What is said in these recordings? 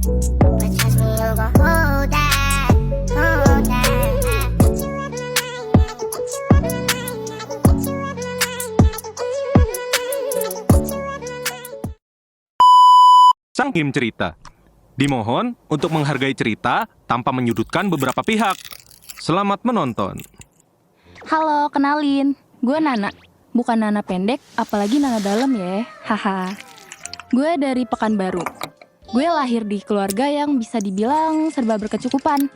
But trust me, you gon' hold that, hold that. Sang Kim cerita. Dimohon untuk menghargai cerita tanpa menyudutkan beberapa pihak. Selamat menonton. Halo, kenalin. Gue Nana. Bukan Nana pendek, apalagi Nana dalam ya. Haha. Gue dari Pekanbaru. Gue lahir di keluarga yang bisa dibilang serba berkecukupan.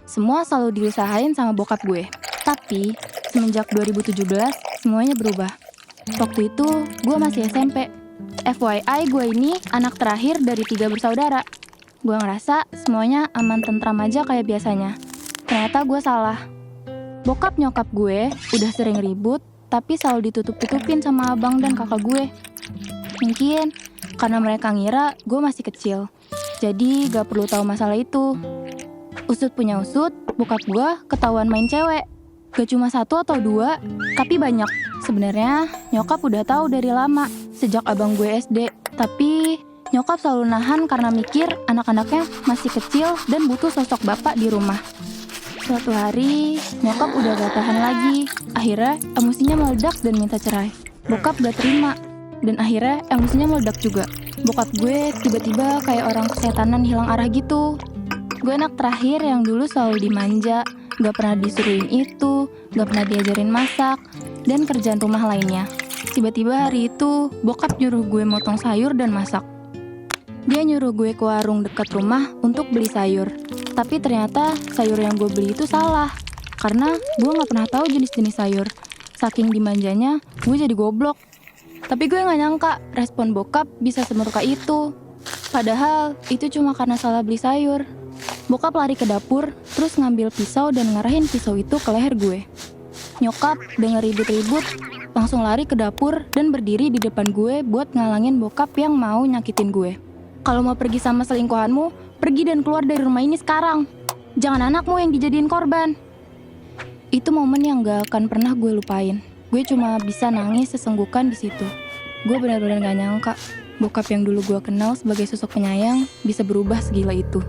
Semua selalu diusahain sama bokap gue. Tapi, semenjak 2017, semuanya berubah. Waktu itu, gue masih SMP. FYI, gue ini anak terakhir dari 3 bersaudara. Gue ngerasa semuanya aman tentram aja kayak biasanya. Ternyata gue salah. Bokap nyokap gue udah sering ribut, tapi selalu ditutup-tutupin sama abang dan kakak gue. Mungkin karena mereka ngira gue masih kecil, jadi gak perlu tahu masalah itu. Usut punya usut, bokap gue ketahuan main cewek. Gak cuma 1 atau 2, tapi banyak. Sebenarnya nyokap udah tahu dari lama, sejak abang gue SD. Tapi nyokap selalu nahan karena mikir anak-anaknya masih kecil dan butuh sosok bapak di rumah. Suatu hari, nyokap udah gak tahan lagi. Akhirnya emosinya meledak dan minta cerai. Bokap gak terima, dan akhirnya emosinya meledak juga. Bokap gue tiba-tiba kayak orang kesetanan hilang arah gitu. Gue anak terakhir yang dulu selalu dimanja, gak pernah disuruhin itu, gak pernah diajarin masak, dan kerjaan rumah lainnya. Tiba-tiba hari itu, bokap nyuruh gue motong sayur dan masak. Dia nyuruh gue ke warung dekat rumah untuk beli sayur. Tapi ternyata sayur yang gue beli itu salah, karena gue gak pernah tahu jenis-jenis sayur. Saking dimanjanya, gue jadi goblok. Tapi gue gak nyangka respon bokap bisa semurka itu. Padahal itu cuma karena salah beli sayur. Bokap lari ke dapur, terus ngambil pisau dan ngarahin pisau itu ke leher gue. Nyokap denger ribut-ribut, langsung lari ke dapur dan berdiri di depan gue buat ngalangin bokap yang mau nyakitin gue. Kalau mau pergi sama selingkuhanmu, pergi dan keluar dari rumah ini sekarang. Jangan anakmu yang dijadiin korban. Itu momen yang gak akan pernah gue lupain. Gue cuma bisa nangis sesenggukan di situ. Gue benar-benar gak nyangka bokap yang dulu gue kenal sebagai sosok penyayang bisa berubah segila itu.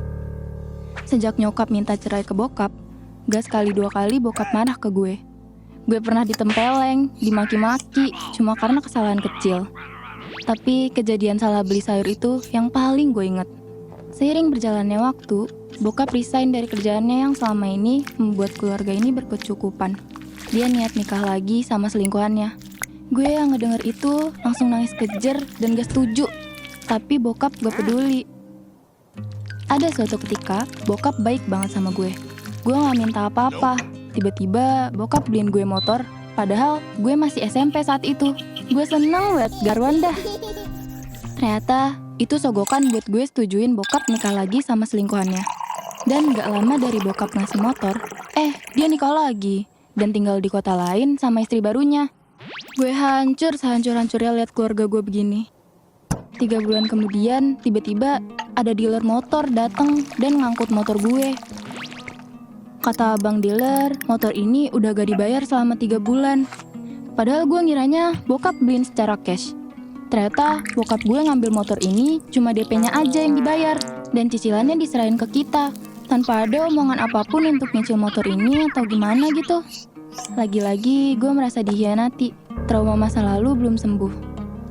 Sejak nyokap minta cerai ke bokap, gak sekali 2 kali bokap marah ke gue. Gue pernah ditempeleng, dimaki-maki, cuma karena kesalahan kecil. Tapi kejadian salah beli sayur itu yang paling gue inget. Seiring berjalannya waktu, bokap resign dari kerjaannya yang selama ini membuat keluarga ini berkecukupan. Dia niat nikah lagi sama selingkuhannya. Gue yang ngedenger itu langsung nangis kejer dan gak setuju. Tapi bokap gak peduli. Ada suatu ketika, bokap baik banget sama gue. Gue gak minta apa-apa. Tiba-tiba bokap beliin gue motor, padahal gue masih SMP saat itu. Gue seneng banget, garwan dah. Ternyata itu sogokan buat gue setujuin bokap nikah lagi sama selingkuhannya. Dan gak lama dari bokap ngasih motor, dia nikah lagi dan tinggal di kota lain sama istri barunya. Gue hancur sehancur-hancurnya lihat keluarga gue begini. 3 bulan kemudian, tiba-tiba ada dealer motor datang dan ngangkut motor gue. Kata abang dealer, motor ini udah gak dibayar selama 3 bulan. Padahal gue ngiranya bokap beliin secara cash. Ternyata bokap gue ngambil motor ini cuma DP-nya aja yang dibayar dan cicilannya diserahin ke kita tanpa ada omongan apapun untuk nyicil motor ini atau gimana gitu. Lagi-lagi gue merasa dihianati. Trauma masa lalu belum sembuh.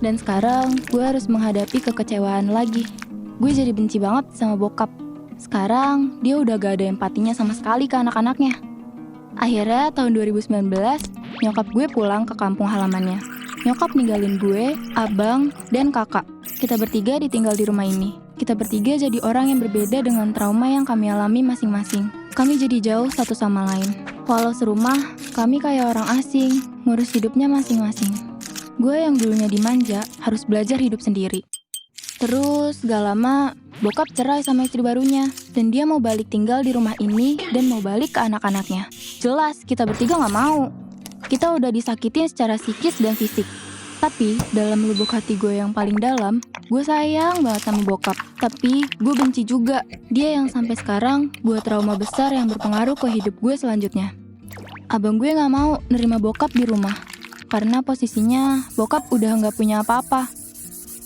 Dan sekarang gue harus menghadapi kekecewaan lagi. Gue jadi benci banget sama bokap. Sekarang dia udah gak ada empatinya sama sekali ke anak-anaknya. Akhirnya tahun 2019, nyokap gue pulang ke kampung halamannya. Nyokap ninggalin gue, abang, dan kakak. Kita bertiga ditinggal di rumah ini. Kita bertiga jadi orang yang berbeda dengan trauma yang kami alami masing-masing. Kami jadi jauh satu sama lain. Walau serumah, kami kayak orang asing, ngurus hidupnya masing-masing. Gue yang dulunya dimanja, harus belajar hidup sendiri. Terus gak lama, bokap cerai sama istri barunya. Dan dia mau balik tinggal di rumah ini dan mau balik ke anak-anaknya. Jelas, kita bertiga gak mau. Kita udah disakitin secara psikis dan fisik. Tapi, dalam lubuk hati gue yang paling dalam, gue sayang banget sama bokap. Tapi, gue benci juga. Dia yang sampai sekarang buat trauma besar yang berpengaruh ke hidup gue selanjutnya. Abang gue gak mau nerima bokap di rumah. Karena posisinya, bokap udah gak punya apa-apa.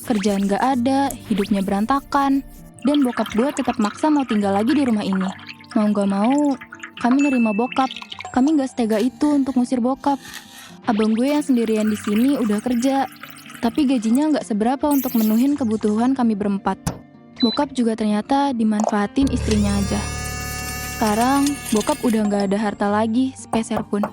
Kerjaan gak ada, hidupnya berantakan. dan bokap gue tetap maksa mau tinggal lagi di rumah ini. Mau gak mau, kami nerima bokap. Kami gak setega itu untuk ngusir bokap. Abang gue yang sendirian di sini udah kerja, tapi gajinya gak seberapa untuk menuhin kebutuhan kami berempat. Bokap juga ternyata dimanfaatin istrinya aja. Sekarang, bokap udah gak ada harta lagi, sepeser pun.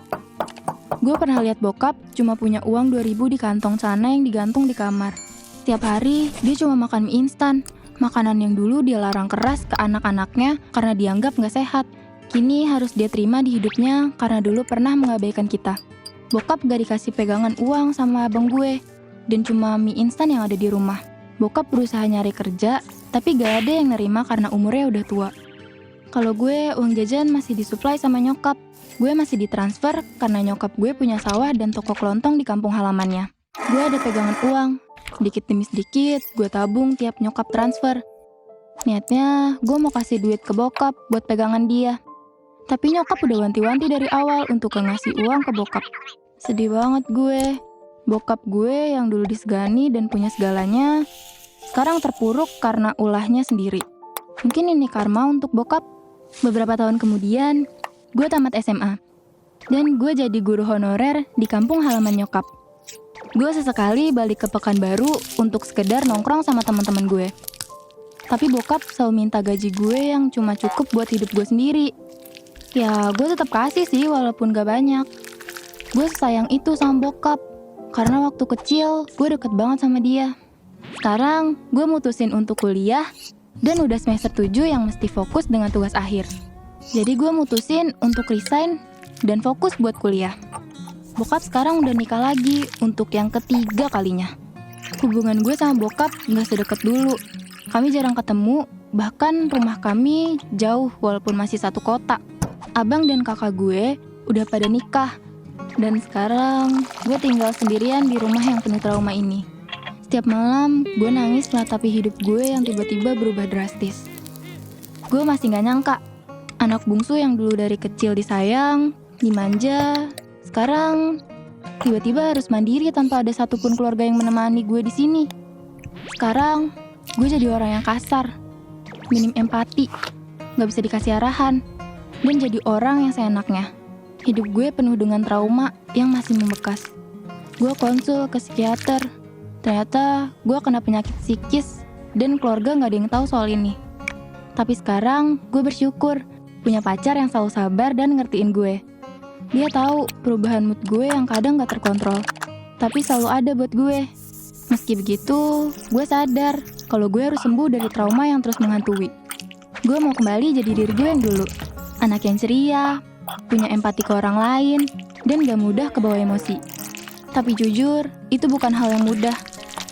Gue pernah lihat bokap cuma punya uang 2.000 di kantong celana yang digantung di kamar. Tiap hari, dia cuma makan mie instan. Makanan yang dulu dia larang keras ke anak-anaknya karena dianggap gak sehat. Kini harus dia terima di hidupnya karena dulu pernah mengabaikan kita. Bokap gak dikasih pegangan uang sama abang gue, dan cuma mie instan yang ada di rumah. Bokap berusaha nyari kerja, tapi gak ada yang nerima karena umurnya udah tua. Kalau gue, uang jajan masih disuplai sama nyokap. Gue masih ditransfer karena nyokap gue punya sawah dan toko kelontong di kampung halamannya. Gue ada pegangan uang. Sedikit demi sedikit, gue tabung tiap nyokap transfer. Niatnya, gue mau kasih duit ke bokap buat pegangan dia. Tapi nyokap udah wanti-wanti dari awal untuk ngasih uang ke bokap. Sedih banget gue. Bokap gue yang dulu disegani dan punya segalanya, sekarang terpuruk karena ulahnya sendiri. Mungkin ini karma untuk bokap. Beberapa tahun kemudian, gue tamat SMA. Dan gue jadi guru honorer di kampung halaman nyokap. Gue sesekali balik ke Pekanbaru untuk sekedar nongkrong sama teman-teman gue. Tapi bokap selalu minta gaji gue yang cuma cukup buat hidup gue sendiri. Ya, gue tetap kasih sih walaupun gak banyak. Gue sesayang itu sama bokap, karena waktu kecil gue deket banget sama dia. Sekarang, gue mutusin untuk kuliah, dan udah semester 7 yang mesti fokus dengan tugas akhir. Jadi gue mutusin untuk resign dan fokus buat kuliah. Bokap sekarang udah nikah lagi untuk yang ketiga kalinya. Hubungan gue sama bokap gak sedekat dulu. Kami jarang ketemu, bahkan rumah kami jauh walaupun masih satu kota. Abang dan kakak gue udah pada nikah. Dan sekarang gue tinggal sendirian di rumah yang penuh trauma ini. Setiap malam gue nangis meratapi hidup gue yang tiba-tiba berubah drastis. Gue masih gak nyangka, anak bungsu yang dulu dari kecil disayang, dimanja, sekarang tiba-tiba harus mandiri tanpa ada satupun keluarga yang menemani gue di sini. Sekarang gue jadi orang yang kasar, minim empati, gak bisa dikasih arahan, dan jadi orang yang seenaknya. Hidup gue penuh dengan trauma yang masih membekas. Gue konsul ke psikiater, ternyata gue kena penyakit psikis dan keluarga gak ada yang tahu soal ini. Tapi sekarang gue bersyukur punya pacar yang selalu sabar dan ngertiin gue. Dia tahu perubahan mood gue yang kadang gak terkontrol, tapi selalu ada buat gue. Meski begitu, gue sadar kalau gue harus sembuh dari trauma yang terus menghantui. Gue mau kembali jadi diri gue yang dulu. Anak yang ceria, punya empati ke orang lain, dan gak mudah kebawa emosi. Tapi jujur, itu bukan hal yang mudah.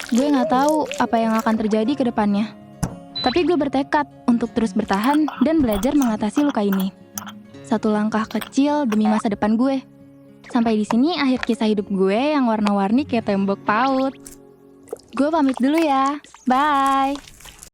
Gue gak tahu apa yang akan terjadi ke depannya. Tapi gue bertekad untuk terus bertahan dan belajar mengatasi luka ini. Satu langkah kecil demi masa depan gue. Sampai di sini akhir kisah hidup gue yang warna-warni kayak tembok PAUD. Gue pamit dulu ya. Bye!